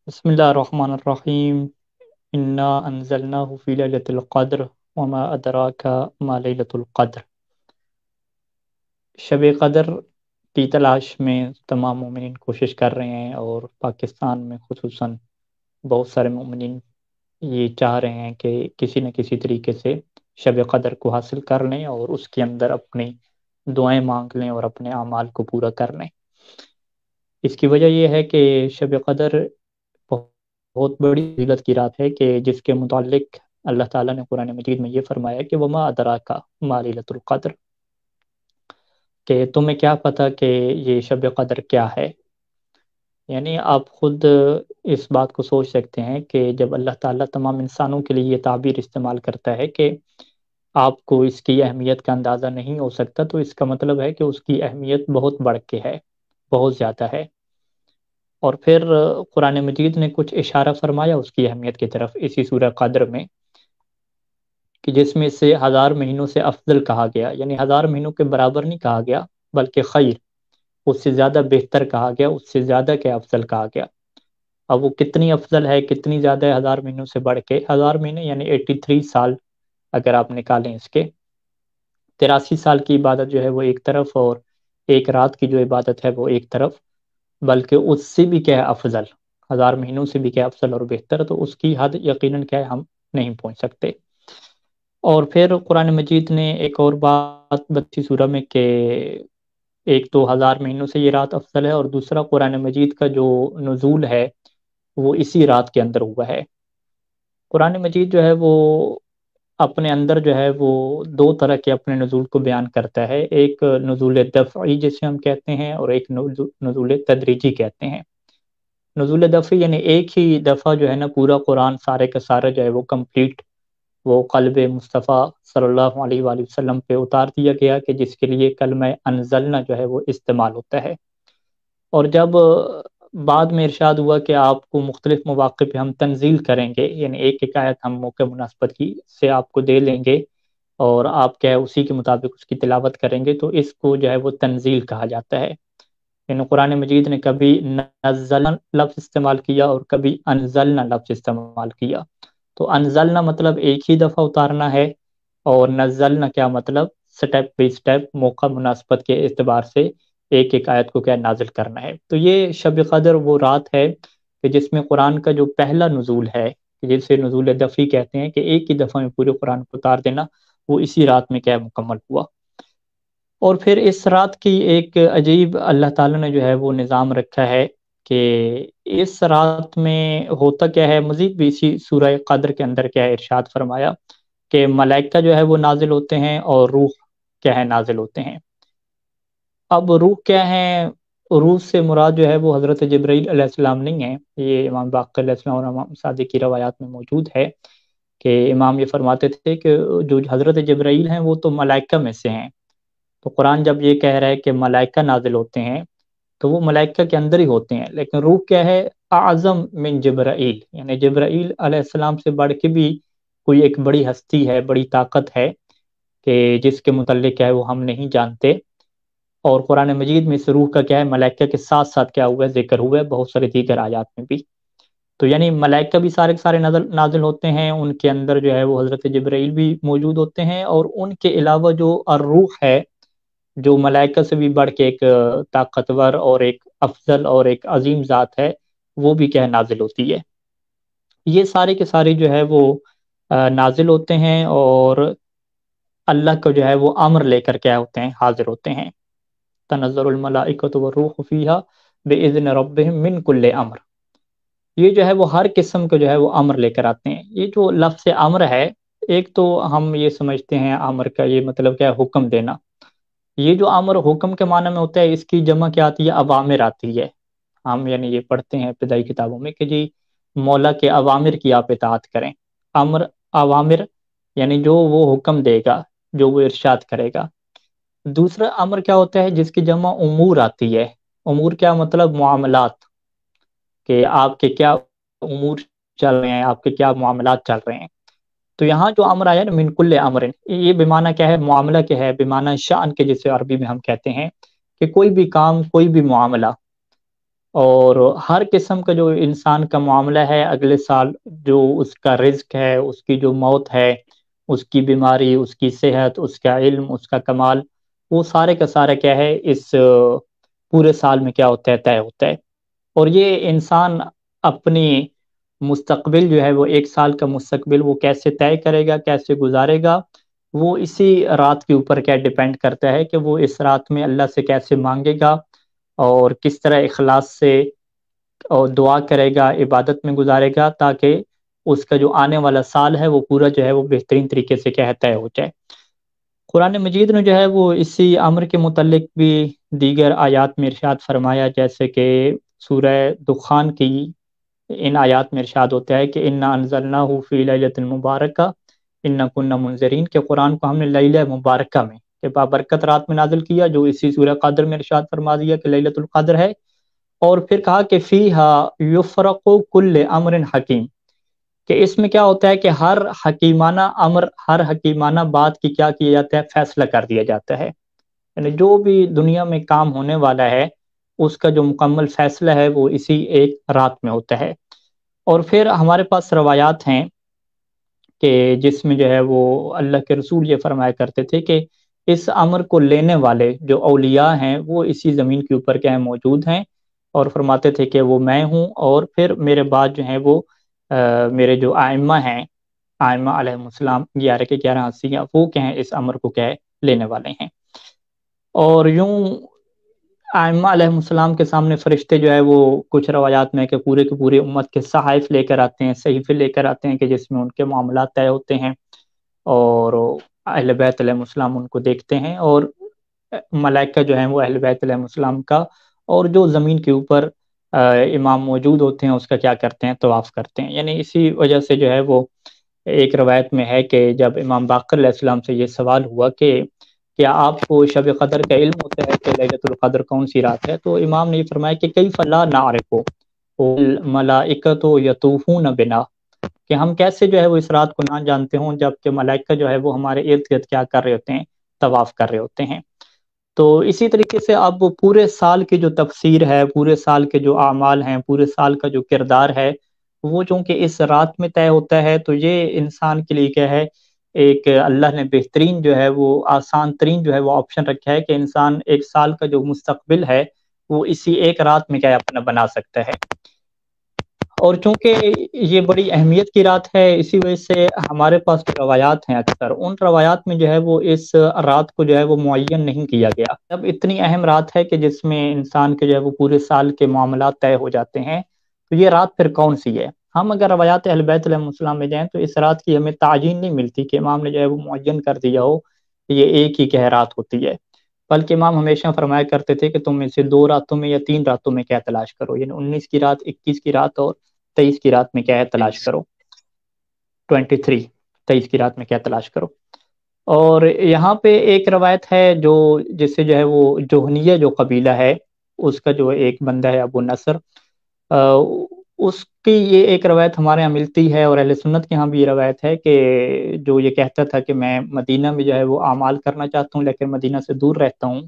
بسم اللہ الرحمن الرحیم انا انزلناہ فی لیلۃ القدر وما ادراک ما لیلۃ القدر۔ شب قدر کی تلاش میں تمام مومنین کوشش کر رہے ہیں، اور پاکستان میں خصوصاً بہت سارے مومنین یہ چاہ رہے ہیں کہ کسی نہ کسی طریقے سے شب قدر کو حاصل کر لیں اور اس کے اندر اپنی دعائیں مانگ لیں اور اپنے اعمال کو پورا کر لیں۔ اس کی وجہ یہ ہے کہ شب قدر بہت بڑی فضیلت کی رات ہے، کہ جس کے متعلق اللہ تعالیٰ نے قرآن مجید میں یہ فرمایا کہ وما ادراک ما لیلۃ القدر، کہ تمہیں کیا پتہ کہ یہ شب قدر کیا ہے۔ یعنی آپ خود اس بات کو سوچ سکتے ہیں کہ جب اللہ تعالیٰ تمام انسانوں کے لیے یہ تعبیر استعمال کرتا ہے کہ آپ کو اس کی اہمیت کا اندازہ نہیں ہو سکتا، تو اس کا مطلب ہے کہ اس کی اہمیت بہت بڑھ کے ہے، بہت زیادہ ہے۔ اور پھر قرآن مجید نے کچھ اشارہ فرمایا اس کی اہمیت کی طرف اسی سورہ قدر میں، کہ جس میں سے 1000 مہینوں سے افضل کہا گیا، یعنی 1000 مہینوں کے برابر نہیں کہا گیا بلکہ خیر، اس سے زیادہ بہتر کہا گیا، اس سے زیادہ کہ افضل کہا گیا۔ اب وہ کتنی افضل ہے، کتنی زیادہ ہے 1000 مہینوں سے بڑھ کے؟ 1000 مہینے یعنی 83 سال اگر آپ نکالیں اس کے، 83 سال کی عبادت جو ہے وہ ایک طرف، اور ایک رات کی جو عبادت ہے وہ ایک طرف، بلکہ اس سے بھی کیا ہے افضل، 1000 مہینوں سے بھی کیا افضل اور بہتر، تو اس کی حد یقیناً کیا ہے ہم نہیں پہنچ سکتے۔ اور پھر قرآن مجید نے ایک اور بات بتی سورہ میں، کہ ایک تو 1000 مہینوں سے یہ رات افضل ہے، اور دوسرا قرآن مجید کا جو نزول ہے وہ اسی رات کے اندر ہوا ہے۔ قرآن مجید جو ہے وہ اپنے اندر جو ہے وہ دو طرح کے اپنے نزول کو بیان کرتا ہے، ایک نزول دفعی جسے ہم کہتے ہیں، اور ایک نزول تدریجی کہتے ہیں۔ نزول دفعی یعنی ایک ہی دفعہ جو ہے نا پورا قرآن سارے کا سارا جو ہے وہ کمپلیٹ وہ قلب مصطفیٰ صلی اللہ علیہ وآلہ وسلم پہ اتار دیا گیا، کہ جس کے لیے کلمہ انزلنا جو ہے وہ استعمال ہوتا ہے۔ اور جب بعد میں ارشاد ہوا کہ آپ کو مختلف مواقع پہ ہم تنزیل کریں گے، یعنی ایک ایک آیت ہم موقع مناسبت کی سے آپ کو دے لیں گے، اور آپ کیا ہے اسی کے مطابق اس کی تلاوت کریں گے، تو اس کو جو ہے وہ تنزیل کہا جاتا ہے۔ یعنی قرآن مجید نے کبھی نزلنا لفظ استعمال کیا اور کبھی انزلنا لفظ استعمال کیا۔ تو انزلنا مطلب ایک ہی دفعہ اتارنا ہے، اور نزلنا کیا مطلب سٹیپ بائی سٹیپ موقع مناسبت کے اعتبار سے ایک ایک آیت کو کیا نازل کرنا ہے۔ تو یہ شب قدر وہ رات ہے کہ جس میں قرآن کا جو پہلا نزول ہے، جسے نزول دفعی کہتے ہیں، کہ ایک ہی دفعہ میں پورے قرآن کو اتار دینا، وہ اسی رات میں کیا مکمل ہوا۔ اور پھر اس رات کی ایک عجیب اللہ تعالیٰ نے جو ہے وہ نظام رکھا ہے، کہ اس رات میں ہوتا کیا ہے، مزید بھی اسی سورہ قدر کے اندر کیا ہے ارشاد فرمایا کہ ملائکہ جو ہے وہ نازل ہوتے ہیں، اور روح کیا ہے نازل ہوتے ہیں۔ اب روح کیا ہے؟ روح سے مراد جو ہے وہ حضرت جبرائیل علیہ السلام نہیں ہے، یہ امام باقر علیہ السلام اور امام صادق کی روایات میں موجود ہے، کہ امام یہ فرماتے تھے کہ جو حضرت جبرائیل ہیں وہ تو ملائکہ میں سے ہیں۔ تو قرآن جب یہ کہہ رہا ہے کہ ملائکہ نازل ہوتے ہیں، تو وہ ملائکہ کے اندر ہی ہوتے ہیں، لیکن روح کیا ہے؟ اعظم من جبرائیل، یعنی جبرائیل علیہ السلام سے بڑھ کے بھی کوئی ایک بڑی ہستی ہے، بڑی طاقت ہے، کہ جس کے متعلق کیا ہے وہ ہم نہیں جانتے۔ اور قرآن مجید میں اس روح کا کیا ہے ملائکہ کے ساتھ ساتھ کیا ہوا ہے ذکر ہوا ہے بہت سارے دیگر آیات میں بھی۔ تو یعنی ملائکہ بھی سارے کے سارے نازل ہوتے ہیں، ان کے اندر جو ہے وہ حضرت جبرائیل بھی موجود ہوتے ہیں، اور ان کے علاوہ جو الروح ہے، جو ملائکہ سے بھی بڑھ کے ایک طاقتور اور ایک افضل اور ایک عظیم ذات ہے، وہ بھی کیا ہے نازل ہوتی ہے۔ یہ سارے کے سارے جو ہے وہ نازل ہوتے ہیں، اور اللہ کو جو ہے وہ امر لے کر کیا ہوتے ہیں حاضر ہوتے ہیں۔ تنزل الملائکۃ والروح فیہا باذن ربہم من کل امر، یہ جو ہے وہ ہر قسم کا جو ہے وہ امر لے کر آتے ہیں۔ یہ جو لفظ امر ہے، ایک تو ہم یہ سمجھتے ہیں امر کا یہ مطلب کیا ہے حکم دینا، یہ جو امر حکم کے معنی میں ہوتا ہے، اس کی جمع کیا آتی ہے؟ اوامر آتی ہے۔ ہم یعنی یہ پڑھتے ہیں ابتدائی کتابوں میں کہ جی مولا کے اوامر کی آپ اطاعت کریں۔ امر، اوامر یعنی جو وہ حکم دے گا، جو وہ ارشاد کرے گا۔ دوسرا امر کیا ہوتا ہے؟ جس کی جمع امور آتی ہے۔ امور کیا مطلب؟ معاملات، کہ آپ کے کیا امور چل رہے ہیں، آپ کے کیا معاملات چل رہے ہیں۔ تو یہاں جو امر آیا نا من کل امر، یہ بمعنی کیا ہے؟ معاملہ کیا ہے؟ بمعنی شأن کے، جسے عربی میں ہم کہتے ہیں کہ کوئی بھی کام، کوئی بھی معاملہ، اور ہر قسم کا جو انسان کا معاملہ ہے اگلے سال، جو اس کا رزق ہے، اس کی جو موت ہے، اس کی بیماری، اس کی صحت، اس کا علم، اس کا کمال، وہ سارے کا سارا کیا ہے اس پورے سال میں کیا ہوتا ہے، طے ہوتا ہے۔ اور یہ انسان اپنی مستقبل جو ہے وہ ایک سال کا مستقبل وہ کیسے طے کرے گا، کیسے گزارے گا، وہ اسی رات کے اوپر کیا ڈیپینڈ کرتا ہے کہ وہ اس رات میں اللہ سے کیسے مانگے گا اور کس طرح اخلاص سے اور دعا کرے گا، عبادت میں گزارے گا، تاکہ اس کا جو آنے والا سال ہے وہ پورا جو ہے وہ بہترین طریقے سے کیا ہے طے ہو جائے۔ قرآن مجید نے جو ہے وہ اسی امر کے متعلق بھی دیگر آیات میں ارشاد فرمایا، جیسے کہ سورہ دخان کی ان آیات میں ارشاد ہوتا ہے کہ انا انزلناہ فی لیلۃ مبارکہ انا کنا منذرین، کہ قرآن کو ہم نے لیلہ مبارکہ میں کہ بابرکت رات میں نازل کیا، جو اسی سورہ قدر میں ارشاد فرما دیا کہ لیلۃ القدر ہے۔ اور پھر کہا کہ فیہا یفرق کل امر حکیم، کہ اس میں کیا ہوتا ہے کہ ہر حکیمانہ امر، ہر حکیمانہ بات کی کیا کیا جاتا ہے، فیصلہ کر دیا جاتا ہے۔ یعنی جو بھی دنیا میں کام ہونے والا ہے اس کا جو مکمل فیصلہ ہے وہ اسی ایک رات میں ہوتا ہے۔ اور پھر ہمارے پاس روایات ہیں کہ جس میں جو ہے وہ اللہ کے رسول یہ فرمایا کرتے تھے کہ اس امر کو لینے والے جو اولیاء ہیں وہ اسی زمین کے اوپر کیا ہے موجود ہیں، اور فرماتے تھے کہ وہ میں ہوں، اور پھر میرے بعد جو ہیں وہ میرے جو آئمہ ہیں، آئمہ علیہ السلام 11 کے 11 ہستیاں، وہ کیا ہیں اس امر کو کیا ہے لینے والے ہیں۔ اور یوں ائمہ علیہ السلام کے سامنے فرشتے جو ہے وہ کچھ روایات میں کہ پورے کے پورے امت کے صحائف لے کر آتے ہیں، صحیفے لے کر آتے ہیں کہ جس میں ان کے معاملات طے ہوتے ہیں، اور اہل بیت علیہ السلام ان کو دیکھتے ہیں، اور ملائکہ جو ہیں وہ اہل بیت علیہ السلام کا اور جو زمین کے اوپر امام موجود ہوتے ہیں اس کا کیا کرتے ہیں، طواف کرتے ہیں۔ یعنی اسی وجہ سے جو ہے وہ ایک روایت میں ہے کہ جب امام باقر علیہ السلام سے یہ سوال ہوا کہ کیا آپ کو شب قدر کا علم ہوتا ہے کہ لیلۃ القدر کون سی رات ہے، تو امام نے یہ فرمایا کہ کیف لا نعرف والملائکۃ یطوفون بنا، کہ ہم کیسے جو ہے وہ اس رات کو نہ جانتے ہوں جب کہ ملائکہ جو ہے وہ ہمارے ارد گرد کیا کر رہے ہوتے ہیں، طواف کر رہے ہوتے ہیں۔ تو اسی طریقے سے اب پورے سال کی جو تفسیر ہے، پورے سال کے جو اعمال ہیں، پورے سال کا جو کردار ہے، وہ چونکہ اس رات میں طے ہوتا ہے، تو یہ انسان کے لیے کیا ہے، ایک اللہ نے بہترین جو ہے وہ آسان ترین جو ہے وہ آپشن رکھا ہے کہ انسان ایک سال کا جو مستقبل ہے وہ اسی ایک رات میں کیا ہے اپنا بنا سکتا ہے۔ اور چونکہ یہ بڑی اہمیت کی رات ہے، اسی وجہ سے ہمارے پاس جو روایات ہیں اکثر ان روایات میں جو ہے وہ اس رات کو جو ہے وہ معین نہیں کیا گیا۔ اب اتنی اہم رات ہے کہ جس میں انسان کے جو ہے وہ پورے سال کے معاملات طے ہو جاتے ہیں، تو یہ رات پھر کون سی ہے؟ ہم اگر روایات اہل بیت علیہ السلام میں جائیں تو اس رات کی ہمیں تعیین نہیں ملتی کہ امام نے جو ہے وہ معین کر دیا ہو کہ یہ ایک ہی کیا رات ہوتی ہے، بلکہ امام ہمیشہ فرمایا کرتے تھے کہ تم اسے 2 راتوں میں یا 3 راتوں میں کیا تلاش کرو، یعنی 19 کی رات، 21 کی رات اور 23 کی رات میں کیا ہے تلاش کرو، 23 کی رات میں کیا تلاش کرو۔ اور یہاں پہ ایک روایت ہے جو جس سے جو ہے وہ جوہنیہ جو قبیلہ ہے اس کا جو ایک بندہ ہے ابو نصر، اس کی یہ ایک روایت ہمارے یہاں ملتی ہے، اور اہل سنت کے ہاں بھی یہ روایت ہے کہ جو یہ کہتا تھا کہ میں مدینہ میں جو ہے وہ اعمال کرنا چاہتا ہوں لیکن مدینہ سے دور رہتا ہوں،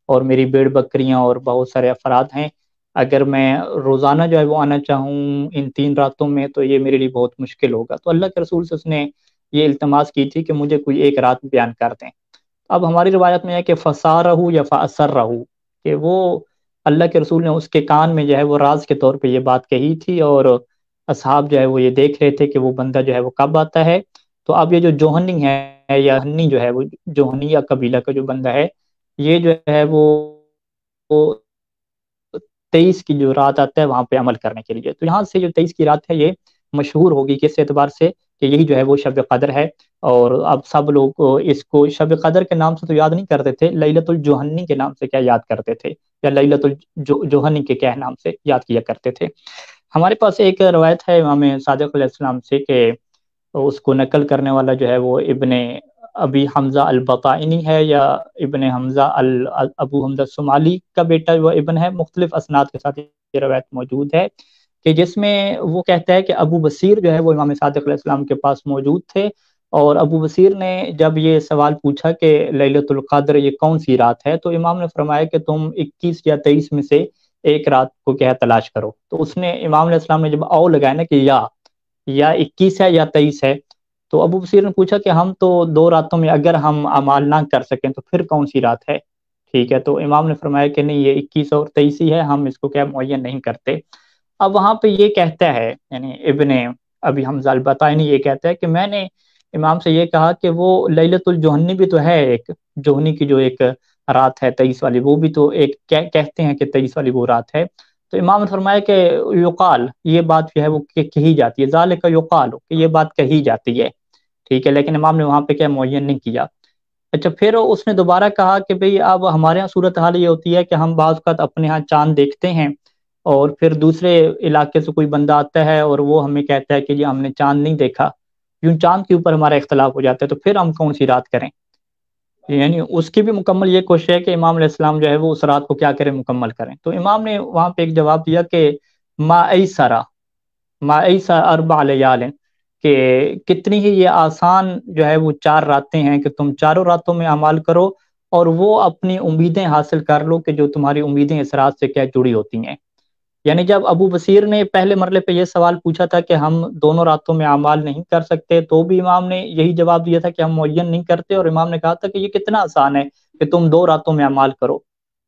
اور میری بھیڑ بکریاں اور بہت سارے افراد ہیں، اگر میں روزانہ جو ہے وہ آنا چاہوں ان 3 راتوں میں تو یہ میرے لیے بہت مشکل ہوگا۔ تو اللہ کے رسول سے اس نے یہ التماس کی تھی کہ مجھے کوئی ایک رات بیان کر دیں۔ اب ہماری روایت میں ہے کہ فسارہ یا فاسرہ، کہ وہ اللہ کے رسول نے اس کے کان میں جو ہے وہ راز کے طور پہ یہ بات کہی تھی، اور اصحاب جو ہے وہ یہ دیکھ رہے تھے کہ وہ بندہ جو ہے وہ کب آتا ہے۔ تو اب یہ جو جوہنی ہے یا ہنی جو ہے وہ جوہنیہ قبیلہ کا جو بندہ ہے، یہ جو ہے وہ 23 کی جو رات آتا ہے وہاں پہ عمل کرنے کے لیے، تو یہاں سے جو 23 کی رات ہے یہ مشہور ہوگی کس اعتبار سے کہ یہی جو ہے وہ شب قدر ہے، اور اب سب لوگ اس کو شب قدر کے نام سے تو یاد نہیں کرتے تھے، لیلۃ الجوہنی کے نام سے کیا یاد کرتے تھے، یا لیلۃ الجوہنی کے کیا نام سے یاد کیا کرتے تھے۔ ہمارے پاس ایک روایت ہے امام صادق علیہ السلام سے کہ اس کو نقل کرنے والا جو ہے وہ ابن ابی حمزہ البطائنی ہے، یا ابن حمزہ ابو حمزہ الصومالی کا بیٹا وہ ابن ہے، مختلف اسناد کے ساتھ یہ روایت موجود ہے کہ جس میں وہ کہتا ہے کہ ابو بصیر جو ہے وہ امام صادق علیہ السلام کے پاس موجود تھے، اور ابو بصیر نے جب یہ سوال پوچھا کہ لیلۃ القدر یہ کون سی رات ہے، تو امام نے فرمایا کہ تم 21 یا 23 میں سے ایک رات کو کیا ہے تلاش کرو. تو اس نے امام علیہ السلام نے جب او لگایا نا کہ یا 21 ہے یا 23 ہے، تو ابو بصیر نے پوچھا کہ ہم تو 2 راتوں میں اگر ہم اعمال نہ کر سکیں تو پھر کون سی رات ہے؟ ٹھیک ہے، تو امام نے فرمایا کہ نہیں، یہ 21 اور 23 ہی ہے، ہم اس کو کیا معین نہیں کرتے. اب وہاں پہ یہ کہتا ہے، یعنی ابن ابھی حمزہ البتائنی یہ کہتا ہے کہ میں نے امام سے یہ کہا کہ وہ لیلۃ الجوہنی بھی تو ہے، ایک جوہنی کی جو ایک رات ہے 23 والی، وہ بھی تو ایک کہتے ہیں کہ 23 والی وہ رات ہے. تو امام نے فرمایا کہ یقال، یہ بات جو ہے وہ کہی جاتی ہے، ذالک یقال، کہ یہ بات کہی جاتی ہے. ٹھیک ہے، لیکن امام نے وہاں پہ کیا معین نہیں کیا. اچھا، پھر اس نے دوبارہ کہا کہ بھئی اب ہمارے یہاں صورتحال یہ ہوتی ہے کہ ہم بعض اوقات اپنے ہاں چاند دیکھتے ہیں، اور پھر دوسرے علاقے سے کوئی بندہ آتا ہے اور وہ ہمیں کہتا ہے کہ جی ہم نے چاند نہیں دیکھا، یوں چاند کے اوپر ہمارا اختلاف ہو جاتا ہے، تو پھر ہم کون سی رات کریں؟ یعنی اس کی بھی مکمل یہ کوشش ہے کہ امام علیہ السلام جو ہے وہ اس رات کو کیا کریں، مکمل کریں. تو امام نے وہاں پہ ایک جواب دیا کہ ما ایسرا، ما ایسر اربع لیال، کہ کتنی ہی یہ آسان جو ہے وہ 4 راتیں ہیں کہ تم چاروں راتوں میں اعمال کرو، اور وہ اپنی امیدیں حاصل کر لو کہ جو تمہاری امیدیں اس رات سے کیا جڑی ہوتی ہیں. یعنی جب ابو بصیر نے پہلے مرلے پہ یہ سوال پوچھا تھا کہ ہم دونوں راتوں میں اعمال نہیں کر سکتے، تو بھی امام نے یہی جواب دیا تھا کہ ہم معین نہیں کرتے، اور امام نے کہا تھا کہ یہ کتنا آسان ہے کہ تم 2 راتوں میں اعمال کرو،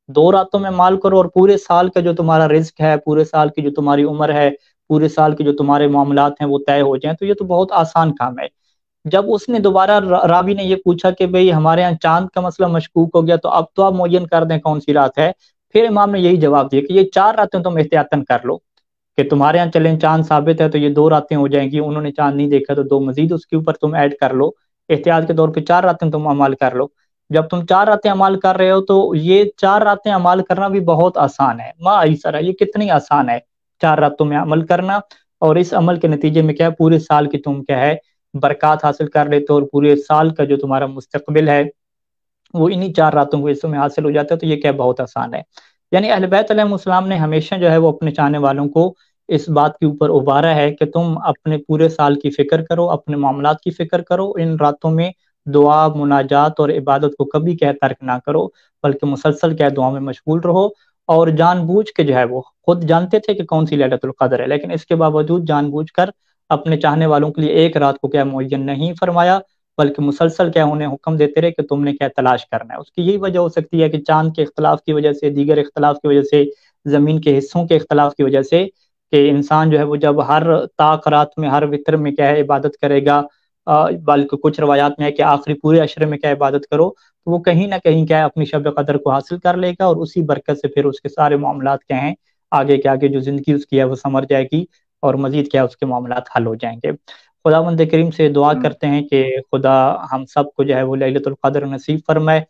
2 راتوں میں اعمال کرو، اور پورے سال کا جو تمہارا رزق ہے، پورے سال کی جو تمہاری عمر ہے، پورے سال کے جو تمہارے معاملات ہیں وہ طے ہو جائیں، تو یہ تو بہت آسان کام ہے. جب اس نے دوبارہ راوی نے یہ پوچھا کہ بھئی ہمارے ہاں چاند کا مسئلہ مشکوک ہو گیا، تو اب تو آپ معین کر دیں کون سی رات ہے، پھر امام نے یہی جواب دیا کہ یہ 4 راتیں تم احتیاطاً کر لو، کہ تمہارے یہاں چلیں چاند ثابت ہے تو یہ 2 راتیں ہو جائیں گی، انہوں نے چاند نہیں دیکھا تو 2 مزید اس کے اوپر تم ایڈ کر لو، احتیاط کے طور پہ 4 راتیں تم عمل کر لو. جب تم 4 راتیں عمل کر رہے ہو تو یہ 4 راتیں عمل کرنا بھی بہت آسان ہے. ما ایسر ہے، یہ کتنی آسان ہے 4 راتوں میں عمل کرنا، اور اس عمل کے نتیجے میں کیا ہے، پورے سال کی تم کیا ہے برکات حاصل کر لیتے ہو، اور پورے سال کا جو تمہارا مستقبل ہے وہ انہی 4 راتوں کو حصوں میں حاصل ہو جاتا ہے. تو یہ کیا بہت آسان ہے. یعنی اہل بیت علیہ السلام نے ہمیشہ جو ہے وہ اپنے چاہنے والوں کو اس بات کے اوپر ابھارا ہے کہ تم اپنے پورے سال کی فکر کرو، اپنے معاملات کی فکر کرو، ان راتوں میں دعا، مناجات اور عبادت کو کبھی کیا ترک نہ کرو، بلکہ مسلسل کیا دعا میں مشغول رہو. اور جان بوجھ کے جو ہے وہ خود جانتے تھے کہ کون سی ليلۃ القدر ہے، لیکن اس کے باوجود جان بوجھ کر اپنے چاہنے والوں کے لیے ایک رات کو کیا معین نہیں فرمایا، بلکہ مسلسل کیا انہیں حکم دیتے رہے کہ تم نے کیا تلاش کرنا ہے. اس کی یہی وجہ ہو سکتی ہے کہ چاند کے اختلاف کی وجہ سے، دیگر اختلاف کی وجہ سے، زمین کے حصوں کے اختلاف کی وجہ سے، کہ انسان جو ہے وہ جب ہر طاق رات میں، ہر وتر میں کیا ہے عبادت کرے گا، بلکہ کچھ روایات میں ہے کہ آخری پورے عشرے میں کیا عبادت کرو، تو وہ کہیں نہ کہیں کیا ہے اپنی شب قدر کو حاصل کر لے گا، اور اسی برکت سے پھر اس کے سارے معاملات کیا ہیں، آگے کے آگے جو زندگی اس کی ہے وہ سمر جائے گی، اور مزید کیا اس کے معاملات حل ہو جائیں گے. خداوند کریم سے دعا کرتے ہیں کہ خدا ہم سب کو جو ہے وہ لیلۃ القدر نصیب فرمائے،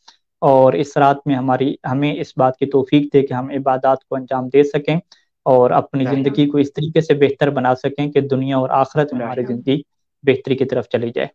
اور اس رات میں ہمیں اس بات کی توفیق دے کہ ہم عبادات کو انجام دے سکیں، اور اپنی زندگی کو اس طریقے سے بہتر بنا سکیں کہ دنیا اور آخرت میں ہماری زندگی بہتری کی طرف چلی جائے.